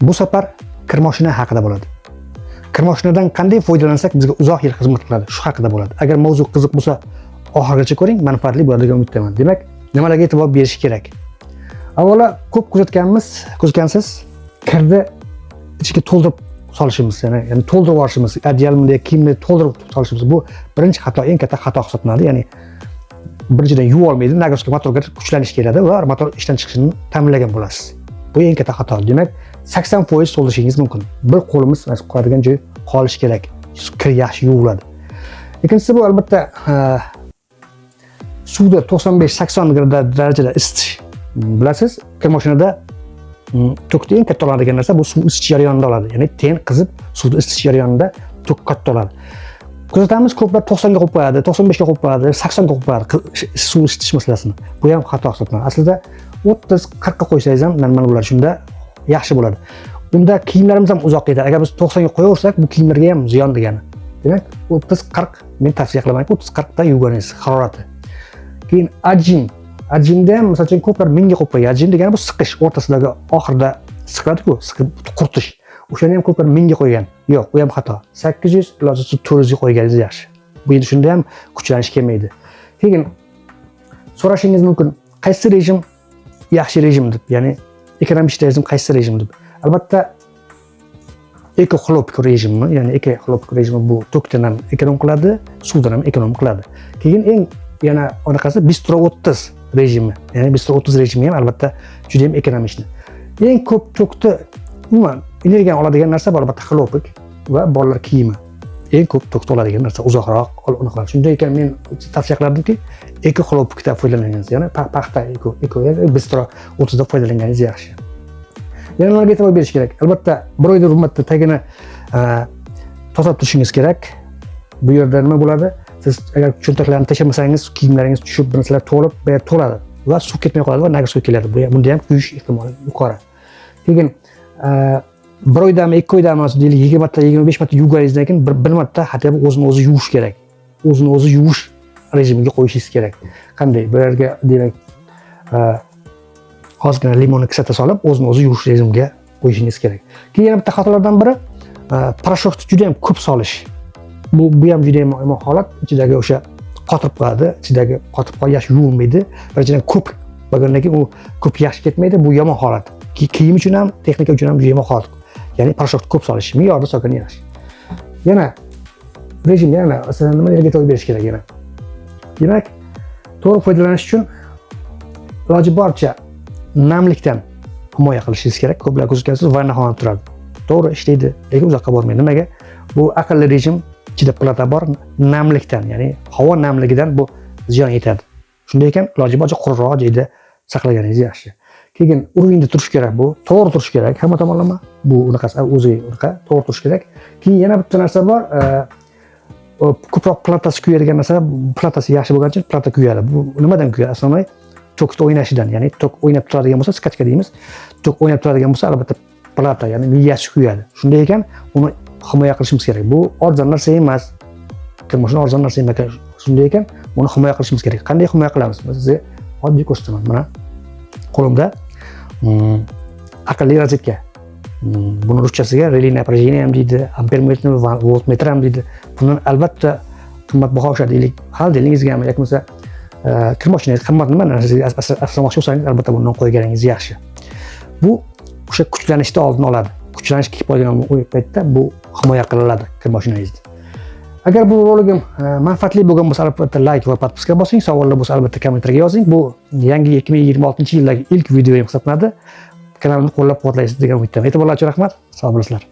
Bu safar kir moshina haqida bo'ladi. Kir moshinadan qanday foydalansak bizga uzoq yil xizmat qiladi, shu haqida bo'ladi. Agar mavzu qiziq bo'lsa, oxirigacha ko'ring, manfaatli bo'ladi degan umiddaman. Demak, nimalarga e'tibor berish kerak? Avvalo, ko'p kuzatgansiz, kirni ichiga to'ldirib solishimiz, ya'ni to'ldirib yuborishimiz, adyalni, kiyimni to'ldirib solishimiz bu birinchi xato, eng katta xato hisoblanadi. Ya'ni birinchidan yuva olmaydi, nagoska motorga kuchlanish keladi va motor ishdan chiqishini ta'minlagan bo'lasiz. Bu eng katta xato. Demak, 80% to'ldirishingiz mumkin. Bir qo'limiz qo'yadigan joy qolishi kerak. Kir yaxshi yuviladi. Ikkinchisi bu albatta suvda 95-80 darajada isitish. Bilasiz, kir mashinada tokni eng katta oladigan narsa bu suv isitish jarayonida oladi. Ya'ni ten qizib suvda isitish jarayonida tok katta oladi. Kuzatamiz, ko'plar 90 ga qo'yib qo'yadi, 95 ga qo'yib qo'yadi, 80 ga qo'yib qo'yadi suv isitish masalasini. Bu ham xato hisoblanadi. Aslida 30-40 ga qo'ysangiz ham normal bo'ladi. Shunda yaxshi bo'ladi. Unda kiyimlarimiz ham uzoq ketadi. Agar biz 90 ga qo'yaversak, bu kiyimlarga ham ziyon degani. Demak, 30-40 men tavsiya qilaman, 30-40 da yuvganingiz harorati. Keyin ajinda ham masalan ko'plar 1000 ga qo'yib qo'yadi. Ajin degani bu siqish, o'rtasidagi oxirida siqiladi-ku, siqib quritish. O'shani ham ko'plar 1000 ga qo'ygan. Yo'q, u ham xato. 800 iloji 400 ga qo'yganingiz yaxshi. Bu endi shunda ham kuchlanish kelmaydi. Keyin so'rashingiz mumkin, qaysi rejim yaxshi rejim deb, ya'ni ekonomik rejim qaysi rejim deb. Albatta eko-xlopik rejimmi, ya'ni eko-xlopik rejimi bu tokdan ham ekonom qiladi, suvdan ham ekonom qiladi. Keyin eng yana anaqasi bistro 30 rejimi. Ya'ni bistro 30 rejimi ham albatta juda ham ekonomikni. Eng ko'p tokni umuman energiyani oladigan narsa albatta xlopik va bolalar kiyimi. Eng ko'p tokni oladigan narsa uzoqroq aniqladi. Shunday ekan men tavsiya qilardimki, eko-xlopikdan foydalaningiz. Ya'ni paxta eko bistro 30 da foydalanganingiz yaxshi. Yana nimaga e'tibor berish kerak? Albatta, bir oyda rumatni tagini tozalab turishingiz kerak. Bu yerda nima bo'ladi? Siz agar cho'ntaklarni tashamasangiz, kiyimlaringiz tushib, bir narsalar to'lib, to'ladi va suv ketmay qoladi va nagoska keladi. Bunda ham kuyish ehtimoli yuqori. Keyin bir oydami, 2 oydami, deylik 20 marta, 25 marta yuvganingizdan keyin bir marta hatto o'zini o'zi yuvish kerak. O'zini o'zi yuvish rejimiga qo'yishingiz kerak. Qanday? Bu yerga demak ozgina limonni kislota solib, o'zini o'zi yuvish rejimiga qo'yishingiz kerak. Keyin yana bitta xatolardan biri parashokni juda ham ko'p solish. Bu ham juda ham yomon holat. Ichidagi o'sha qotirib qoladi, ichidagi qotib qolib yaxshi yuvilmaydi. Birinchidan ko'p bo'lgandan keyin u ko'p yaxshi ketmaydi. Bu yomon holat. Kiyim uchun ham, texnika uchun ham juda yomon holat. Ya'ni parashokni ko'p solish, me'yorda sokini yaxshi. Yana rejim yana aslida nimalarga e'tibor berish kerak yana. Demak, to'g'ri foydalanish uchun iloji boricha namlikdan himoya qilishingiz kerak. Ko'plar ko'rgansiz, vanna xonada turadi. To'g'ri ishlaydi, lekin uzoqqa bormaydi. Nimaga? Bu aqlli rejim ichida plata bor, namlikdan, ya'ni havo namligidan bu ziyon yetadi. Shunday ekan, iloji boricha quruqroq joyda saqlaganingiz yaxshi. Keyin urinda turish kerak, bu to'g'ri turish kerak, hamma tomonlama. Bu unaqasi o'zi unaqa to'g'ri turish kerak. Keyin yana bitta narsa bor, ko'proq platasi kuyadigan narsa, platasi yaxshi bo'lgani uchun plata kuyadi. Bu nimadan kuyadi? Asosan tokni o'ynashidan, ya'ni tok o'ynab turadigan bo'lsa, skachka deymiz. Tok o'ynab turadigan bo'lsa, albatta plata, ya'ni miyasi kuyadi. Shunday ekan, uni himoya qilishimiz kerak. Bu arzon narsa emas. Mashina arzon narsa emas. Shunday ekan, uni himoya qilishimiz kerak. Qanday himoya qilamiz? Men sizga oddiy ko'rsataman. Mana qo'limda aqlli rozetka. Buni ruschasiga relay напряжение ham deydi, ampermetr va voltmetr ham deydi. Bundan albatta qimmatbaho o'sha deylik, hal dilingizga ham yoki bo'lmasa kir mashinangiz qimmat nima narsaga asramoqchi bo'lsangiz, albatta bundan qo'yganingiz yaxshi. Bu o'sha kuchlanishni oldini oladi. Kuchlanish kelib qolgan paytda bu himoya qilinadi kir mashinangizda. Agar bu roligim manfaatli bo'lgan bo'lsa, albatta like va podpiska bosing. Savollar bo'lsa, albatta kommentariyga yozing. Bu yangi 2026-yildagi ilk videoyim hisoblanadi. Kanalimni qo'llab-quvvatlaysiz degan umiddaman. E'tiborlar uchun rahmat. Sog' bo'linglar.